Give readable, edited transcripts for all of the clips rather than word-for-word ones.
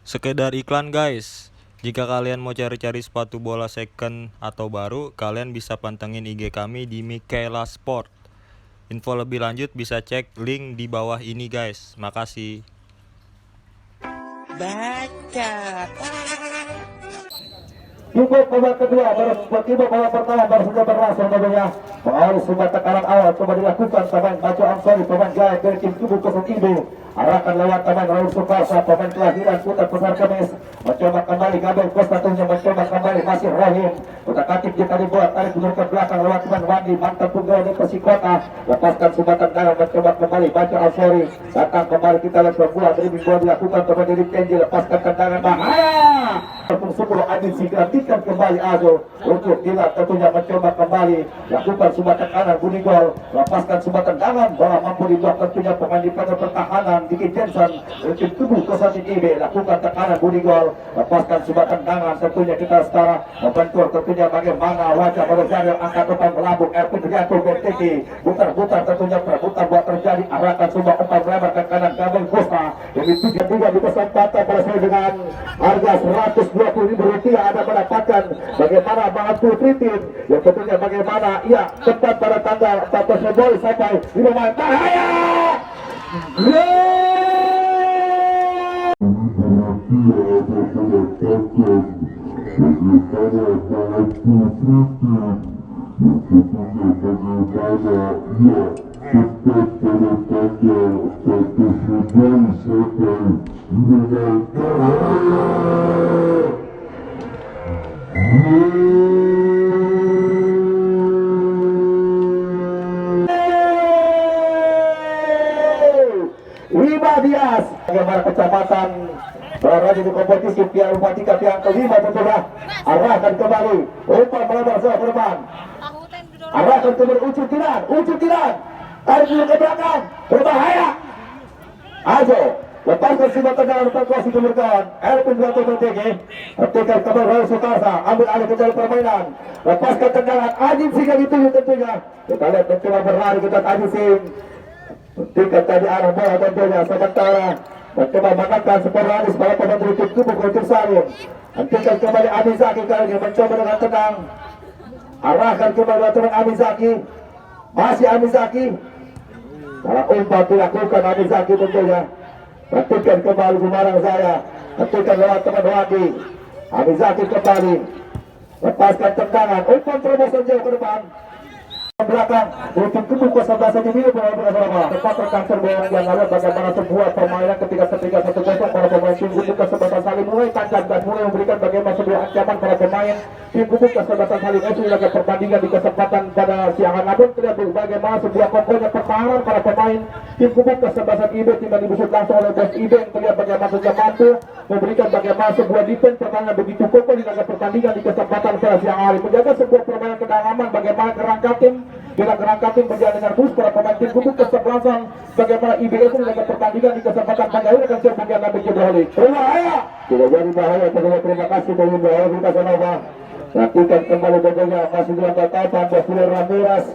Sekedar iklan guys. Jika kalian mau cari-cari sepatu bola second atau baru, kalian bisa pantengin IG kami di Mikaela Sport. Info lebih lanjut bisa cek link di bawah ini guys. Makasih. Baca. Cukup babak kedua, tiba babak pertama baru saja berlangsung tentunya. Mengawali sebuah tekanan awal coba dilakukan pemain Bajo Ansori, pemain Jaya dari tim Tubuh Kosong Indo. Arahkan lewat pemain Raul Sukarsa, pemain kelahiran Putar Besar Kemis. Mencoba kembali Gabriel Costa tentunya mencoba kembali masih Rahim. Putar Katib jika dibuat tarik mundur ke belakang lewat pemain Wandi, mantan tunggal di Persikota. Lepaskan sebuah tendangan mencoba kembali Bajo Ansori. Datang kembali kita lihat bola dari bola dilakukan pemain dari Kenji, lepaskan tendangan bahaya. Pun 10 Adin digantikan kembali Azo untuk Dilan tentunya mencoba kembali lakukan sebuah tekanan bunyi gol, lepaskan sebuah tendangan bola mampu diblok tentunya pemain di pertahanan Diki Jensen untuk Tubuh Kosong IB lakukan tekanan bunyi gol, lepaskan sebuah tendangan tentunya kita setara membentur tentunya bagaimana wajah Barozario angkat depan melambung Erwin Rianto BTG putar-putar tentunya perputar buat terjadi arahkan sebuah umpan melebar ke kanan Gabriel Costa demi 3-3 di kesempatan selesai dengan harga Rp120.000 Anda mendapatkan bagaimana Bang Abdul Pritin yang tentunya bagaimana ia tepat pada tanggal 14 Februari sampai di rumah bahaya Dias bagaimana kecamatan berada di kompetisi Piala Rumatika yang kelima tentunya arahkan kembali umpan melebar sebuah korban arahkan kembali ujung tiran tarik dulu ke belakang berbahaya Ajo lepaskan sebuah tendangan umpan kuasi keberkawan Erwin Rianto BTG ketika kembali Raul Sukarsa ambil alih kendali permainan lepaskan tendangan Ajin Singa dituju tentunya kita lihat mencoba berlari kita Ajin Sing ketika tadi arah bola tentunya sementara mencoba mengangkat sporadis pada pemain dari tim Tubuh Kosong Salim hentikan kembali Amizaki kali ini mencoba dengan tenang arahkan kembali dengan Amizaki masih Amizaki kalau umpan dilakukan Amizaki tentunya hentikan kembali Gumarang saya hentikan lewat teman Wadi Amizaki kembali lepaskan tendangan umpan terobosan jauh ke depan belakang untuk Tubuh Kosong ini beberapa tepat terkantor bola yang lalu bagaimana sebuah permainan ketika 1-0 para pemain tim Tubuh Kosong Salim mulai tajam dan mulai memberikan bagaimana sebuah ancaman para pemain tim Tubuh Kosong Salim itu laga pertandingan di kesempatan pada siang namun terlihat bagaimana sebuah kokohnya pertahanan para pemain tim Tubuh Kosong IB tidak dibusuk langsung oleh bos IB yang terlihat bagaimana saja mampu memberikan bagaimana sebuah defense pertahanan begitu kokoh di laga pertandingan di kesempatan pada siang hari menjaga sebuah permainan kedalaman bagaimana kerangka tim bila kerangka tim berjalan dengan bus para pemain tim Tubuh kesebelasan bagaimana IBS dalam pertandingan di kesempatan Panggawira dan siap bagian Nabi Jodohli berbahaya tidak jadi bahaya terima kasih dari bahaya kita Sonova lakukan kembali tentunya masih dalam batasan Basilio Ramirez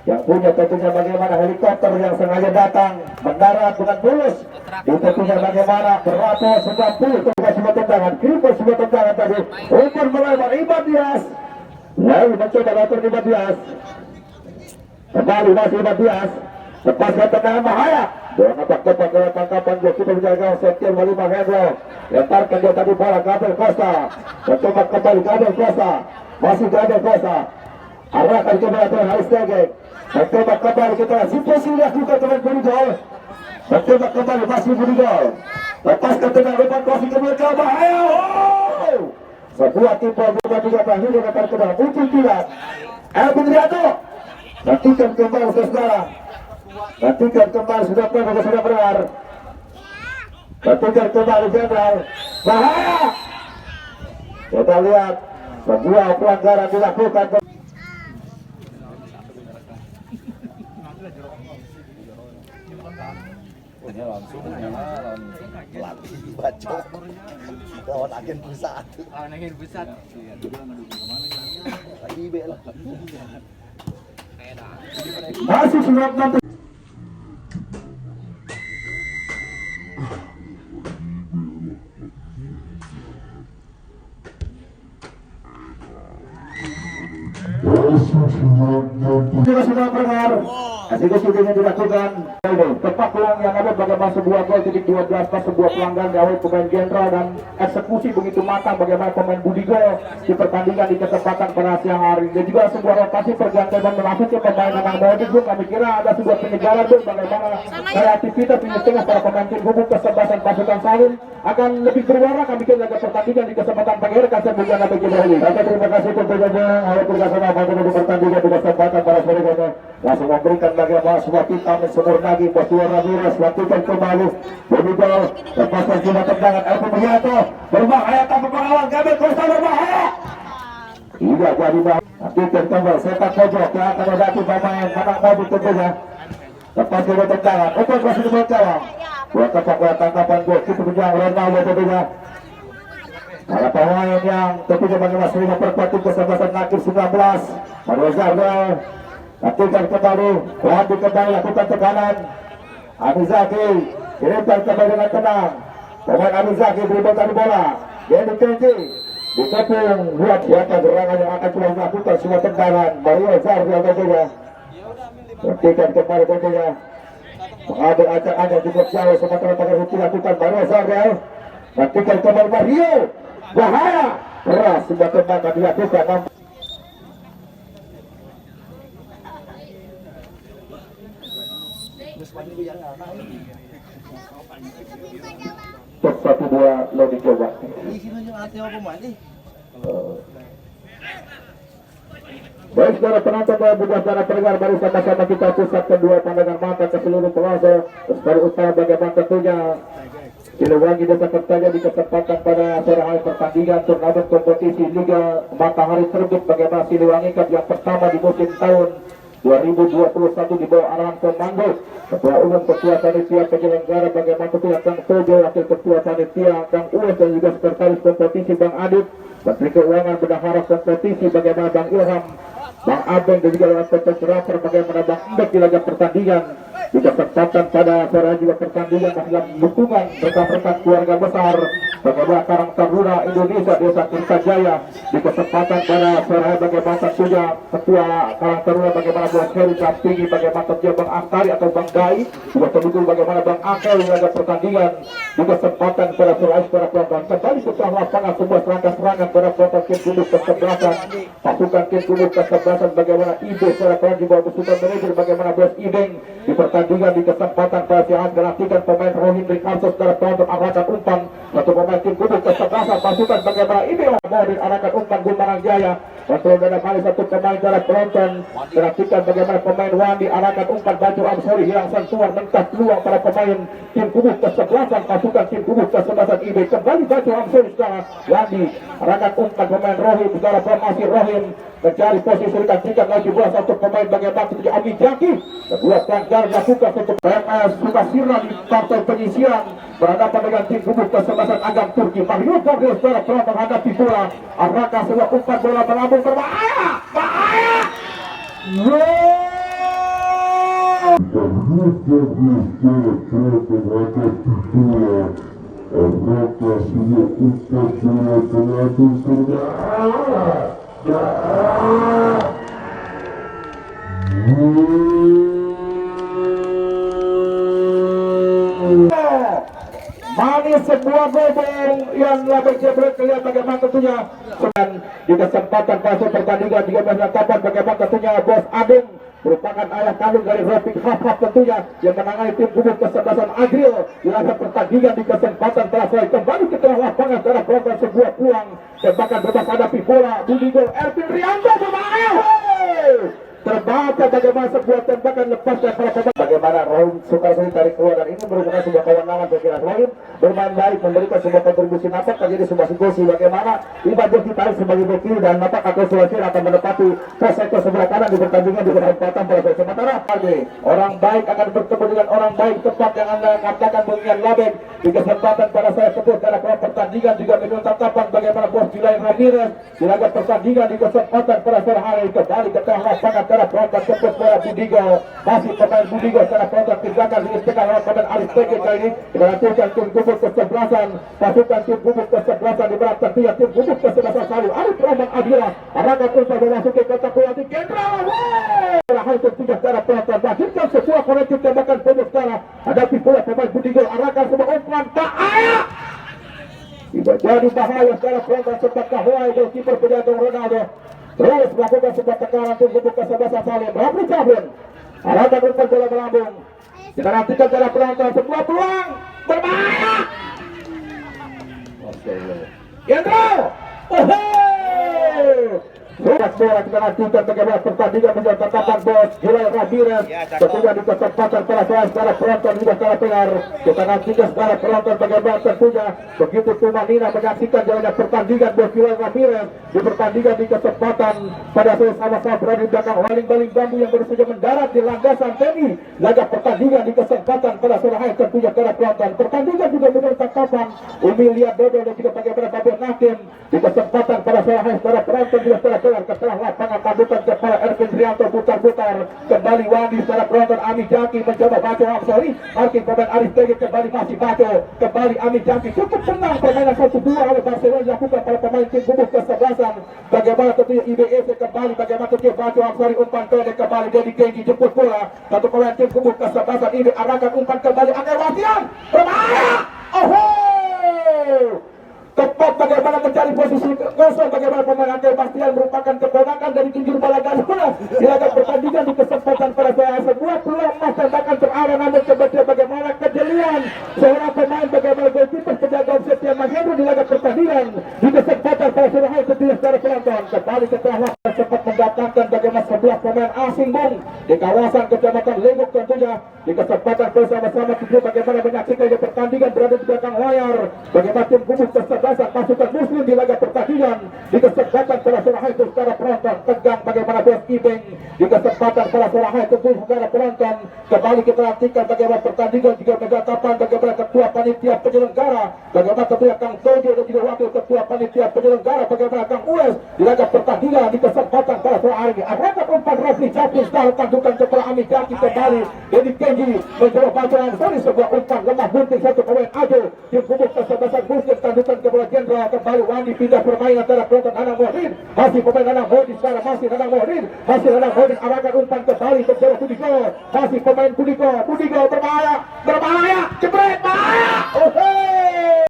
yang punya tentunya bagaimana helikopter yang sengaja datang mendarat dengan mulus di tentunya bagaimana berato 90 ketika sebuah tendangan kripo sebuah tendangan tadi umpan melebar Iban Dias lalu mencoba atur Iban Dias kembali masih Iban Dias lepaskan tendangan bahaya dengan tepat ke tangkapan dia kita menjaga Septian Wali Mahendro lemparkan dia tadi bola Gabriel Costa mencoba kembali Gabriel Costa masih Gabriel Costa arahkan kembali Tuan Haris Tegek mencoba kembali kita situasi dilakukan dengan Burigol mencoba kembali masih Burigol lepaskan tendangan depan crossing kembali ke bahaya sebuah tim bola juga terakhir dengan kedua ujung tidak Erwin Rianto nantikan kembali saudara nantikan kembali sudah benar nantikan kembali Jenderal bahaya kita lihat sebuah pelanggaran dilakukan ini langsung lawan pelatih baca lawan agen pusat lagi B lah masih 96 Ini Juga sudah pendengar, eksekusi yang dilakukan tepat peluang yang ada bagaimana sebuah gol titik 12 pas sebuah pelanggaran dari pemain Jenderal dan eksekusi begitu matang bagaimana pemain Budigo di pertandingan di kesempatan pada siang hari dan juga sebuah rotasi pergantian masuk ke pemain Anang Modik. Kami kira ada sebuah penyegaran bagaimana kreativitas di tengah para pemain tim hubung kesebelasan pasukan Salim akan lebih berwarna. Kami kira laga pertandingan di kesempatan pagi hari kasih bukan lebih dahulu. Terima kasih tentunya walaupun kasana pada di pertandingan di kesempatan para sore ini langsung memberikan bagaimana sebuah kita sempurnagi bersuara miras lakukan kembali berbicara lepaskan cuma tendangan Elvin Widianto berbahaya tanpa pengawal Gabriel Costa berbahaya tidak jadi bahaya tapi tertembak sepak pojok yang akan menghadapi pemain Anang Modik tentunya lepas cuma tendangan untuk masih berjalan buat tepat buat tangkapan gol itu berjalan Ronaldo tentunya ada pemain yang tentunya bagaimana selima perkuat kesebelasan akhir 19 Mario Zardel lakukan kembali Wadi kembali lakukan tekanan Amizaki kirimkan kembali dengan tenang pemain Amizaki beribakan bola Denny Kenji dikepung buat siapa gerangan yang akan telah melakukan semua tendangan Mario Zardel tentunya lakukan kembali tentunya mengambil acak-acak cukup jauh sementara pada rutin lakukan Mario Zardel lakukan kembali Mario bahaya keras sebuah tendangan dilakukan Top 1-2 lo dicoba. Baik saudara penonton dan bukan saudara pendengar, mari sama-sama kita pusatkan dua pandangan mata ke seluruh pelosok dari utara bagaimana tentunya Siliwangi Desa Kertaja di kesempatan pada sore hari pertandingan turnamen kompetisi Liga Matahari Terbit bagaimana Siliwangi Cup yang pertama di musim tahun 2021 di bawah arahan Komando Ketua Umum Ketua Panitia Penyelenggara bagaimana Ketua Kang Tojo Wakil Ketua Panitia Kang Uwes dan juga Sekretaris Kompetisi Bang Adit Menteri Keuangan Bendahara Kompetisi bagaimana Bang Ilham Bang Abeng dan juga lewat fotografer bagaimana Bang Indek di laga pertandingan di kesempatan pada sore juga pertandingan dalam dukungan rekan-rekan keluarga besar bagaimana Karang Taruna Indonesia Desa Kertajaya di kesempatan pada sore bagaimana tentunya Ketua Karang Taruna bagaimana Bang Heri Campingi bagaimana tentunya Bang Astari atau Bang Dai juga pendukung bagaimana Bang Angkel di laga pertandingan di kesempatan pada sore para pelanggan kembali ke tengah lapangan sebuah serangan pada pelanggan tim Kudus kesebelasan pasukan tim Kudus kesebelasan bagaimana Ibe secara peran di bawah besutan manajer bagaimana Bos Ibeng di pertandingan di kesempatan pada siang dilatihkan pemain Rohim Ricardo secara peran arahkan umpan satu pemain tim Kudus kesebelasan pasukan bagaimana Ibe mau diarahkan umpan Gumarang Jaya kontrol dana kali satu pemain secara penonton dilatihkan bagaimana pemain Wandi arahkan umpan baju Amsori hilang sentuhan mentas peluang para pemain tim Kudus kesebelasan pasukan tim Kudus kesebelasan Ibe kembali baju Amsori secara Wandi arahkan umpan pemain Rohim secara formasi Rohim mencari posisi rekan lagi bola satu pemain bagaimana itu Abi Jaki kedua pelanggar lakukan untuk PMS Sukasirna di partai penyisian berhadapan dengan tim Kudus kesebelasan Agam Turki Mario Gabriel secara pelan menghadapi bola arahkan sebuah umpan bola melambung berbahaya bahaya manis sebuah gobong yang label jebret kelihatan bagaimana tentunya di kesempatan fase pertandingan 13 kapan bagaimana tentunya Bos Adung merupakan ayah kandung dari Rafiq Hafaf tentunya yang menangani tim Kudus kesebelasan Agril di laga pertandingan di kesempatan telah selesai kembali ke tengah lapangan secara pelan sebuah peluang tembakan bebas hadapi bola Budigo Ervin Rianto berbahaya terbaca bagaimana sebuah tembakan lepas dan bagaimana Rohim Sukarsari tarik keluar dan ini merupakan sebuah kewenangan pikiran Rohim bermain baik memberikan sebuah kontribusi napak menjadi sebuah situasi bagaimana Ibadah ditarik sebagai bek kiri dan napak atau Sulawesi akan menepati pos sektor sebelah kanan di pertandingan di kesempatan pada sementara orang baik akan bertemu dengan orang baik tepat yang anda katakan mengingat Labek di kesempatan pada saya sebut karena pertandingan juga minum tatapan bagaimana Bos Dilain Ramirez di laga pertandingan di kesempatan pada sore hari kembali ke tengah lapangan karena perontak cepat bola Budigo masih pemain Budigo secara kontak tindakan diistikan oleh pemain Aris PG kali ini dilanjutkan tim gugus kesebelasan pasukan tim gugus kesebelasan di berat tentunya tim gugus kesebelasan selalu Arif Rahman Adira arahkan umpan memasuki kotak penalti Kendra hal tentunya secara penonton bahkan sebuah korektif tembakan penuh secara hadapi bola pemain Budigo arahkan sebuah umpan tak ayak tidak jadi bahaya secara penonton sempat kahwai goalkeeper penjaga Ronaldo terus melakukan sebuah tekanan tim gugus kesebelasan Salim Rafli Cabin arahkan umpan bola melambung kita nantikan secara penonton sebuah peluang berbahaya Kendra Lukas bola kita nantikan bagaimana pertandingan menjadi tatapan bos Hilal Ramirez tentunya di kesempatan para secara penonton juga secara pengar kita nantikan secara penonton bagaimana tentunya begitu tumanina menyaksikan jalannya pertandingan bos Hilal Ramirez di pertandingan di kesempatan pada sama-sama berada di belakang baling-baling bambu yang baru saja mendarat di landasan TNI laga pertandingan di kesempatan pada sore hari tentunya secara penonton pertandingan juga menjadi tatapan Umi Liat Dodo dan juga bagaimana Babir Nakim di kesempatan pada sore hari secara penonton juga secara setelah lapangan tabukan kepala Ervin Rianto putar-putar kembali Wandi secara penonton Ami Jaki mencoba Baco Hamsari marking pemain Aris Tegi kembali masih Baco kembali Ami Jaki cukup tenang permainan 1-2 oleh Barcelona dilakukan pada pemain tim gugus kesebelasan bagaimana tentunya IBF kembali bagaimana tentunya Baco Hamsari umpan pendek kembali Dedi Kenji jemput bola satu pemain tim gugus kesebelasan ini arahkan umpan kembali Angel Wasian berbahaya tepat bagaimana mencari posisi kosong bagaimana pemain Angel Bastian merupakan keponakan dari Tunjur Balagaluna di laga pertandingan di kesempatan pada sebuah peluang emas tembakan terarah namun kemudian bagaimana kejelian seorang pemain bagaimana goalkeeper penjaga Septian Mahendra di laga pertandingan di kesempatan pada sore hari tentunya secara penonton kembali setelah sempat mendatangkan bagaimana 11 pemain asing bung di kawasan kecamatan Legok tentunya di kesempatan bersama-sama tentu bagaimana menyaksikan pertandingan berada di belakang layar bagaimana tim gugus kesebelasan pasukan muslim di laga pertandingan di kesempatan pada sore hari itu secara penonton tegang bagaimana bos Ibeng di kesempatan pada sore hari tentu secara penonton kembali kita nantikan bagaimana pertandingan juga mendatangkan bagaimana ketua panitia penyelenggara bagaimana tentunya Kang Tojo dan juga wakil ketua panitia penyelenggara bagaimana Kang Ules di laga pertandingan di kesempatan pada sore hari ini apakah umpan Rafli Cabin setelah tandukan kepala Ami Jaki kembali Dedi Kenji mencoba bacaan dari sebuah umpan lemah bunting satu pemain Ajo tim gugus kesebelasan muslim tandukan kepala Jenderal kembali Wandi pindah permainan antara penonton Anang Mohdin masih pemain Anang Mohdin sekarang masih Anang Mohdin arahkan umpan kembali terjauh Budigo masih pemain Budigo berbahaya jebret bahaya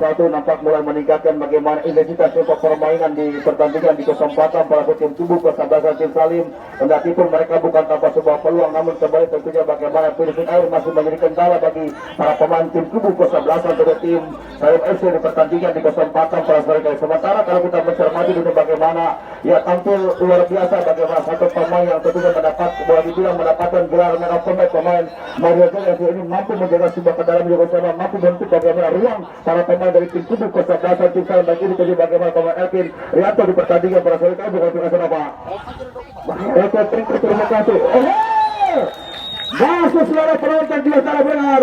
satu nampak mulai meningkatkan bagaimana intensitas tempo permainan di pertandingan di kesempatan para tim tubuh kesebelasan tim Salim kendati pun mereka bukan tanpa sebuah peluang namun kembali tentunya bagaimana finishing air masih menjadi kendala bagi para pemain tim tubuh kesebelasan dari tim Salim FC di pertandingan di kesempatan para sore kali sementara kalau kita mencermati itu bagaimana ya tampil luar biasa bagaimana satu pemain yang tentunya boleh dibilang mendapatkan gelar man of the match pemain Mario Gomez ini mampu menjaga sebuah kendaraan juga sama mampu bentuk bagaimana ruang para pemain dari tim tubuh kesebelasan tim Salim dan ini jadi bagaimana pemain Ervin Rianto di pertandingan pada sore kali bukan tim apa terima kasih masuk suara penonton juga secara benar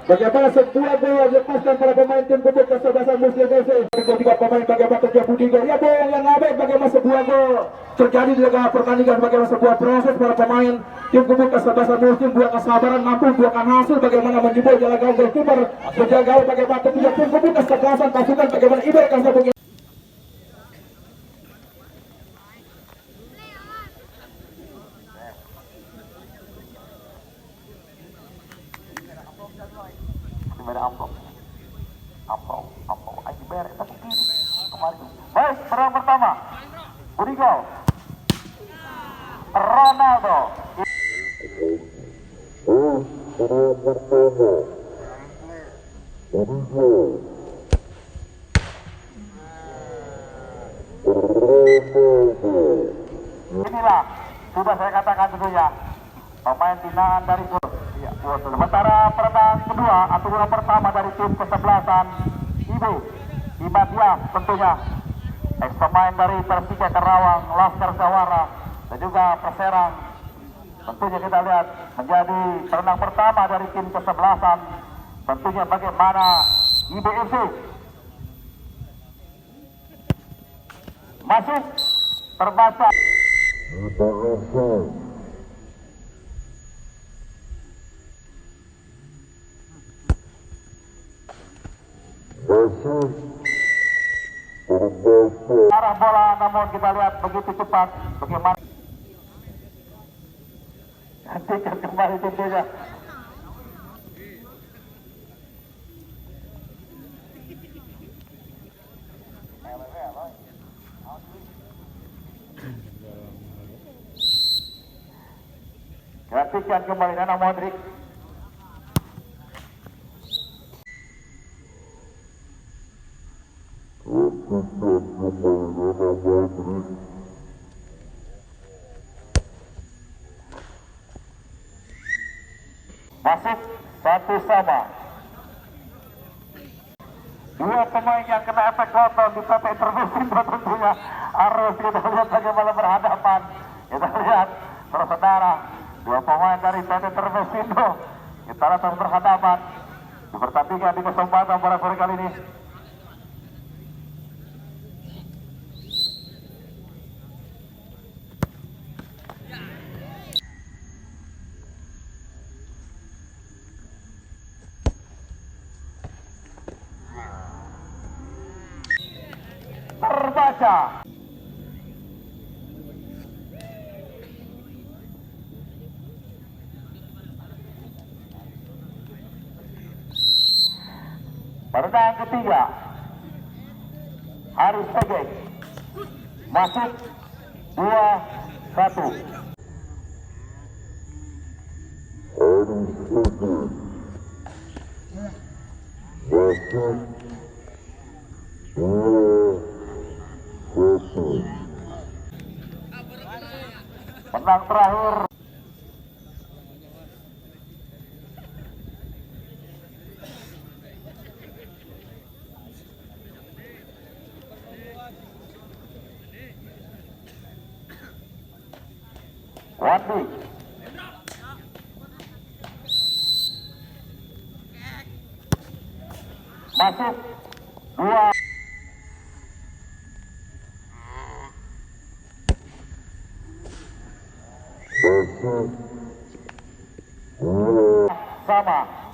bagaimana sebuah bola dilepaskan para pemain tim gugus kesebelasan muslim FC tiga pemain bagaimana kerja Budigo ya bola yang ngabek bagaimana sebuah gol terjadi di laga pertandingan bagaimana sebuah proses para pemain tim gugus kesebelasan muslim buat kesabaran mampu buahkan hasil bagaimana menjebol jalan gawang goalkeeper penjaga bagaimana tentunya tim gugus kesebelasan pasukan bagaimana Iber Kasabung amplop aja beres tapi kiri kemarin baik perang pertama Budigo Ronaldo inilah sudah saya katakan tentunya pemain binaan dari sementara pertandingan kedua atau pertama dari tim kesebelasan Ibu Imadiah tentunya, ex pemain dari Persija Karawang, Laskar Jawara, dan juga Perserang. Tentunya kita lihat menjadi perenang pertama dari tim kesebelasan. Tentunya bagaimana IBFC masuk terbaca. Arah bola namun kita lihat begitu cepat bagaimana hentikan kembali tentunya. Gantikan kembali Nana Modric. Masuk 1-1. Dua pemain yang kena efek lontong di PT Intervensi tentunya harus kita lihat bagaimana berhadapan. Kita lihat saudara, dua pemain dari PT Intervensi kita lihat berhadapan di pertandingan di kesempatan pada sore kali ini. Terbaca. Perenang ketiga Haris Tegek masuk 2-1. Menang terakhir Wandi. Masuk 2. Sama.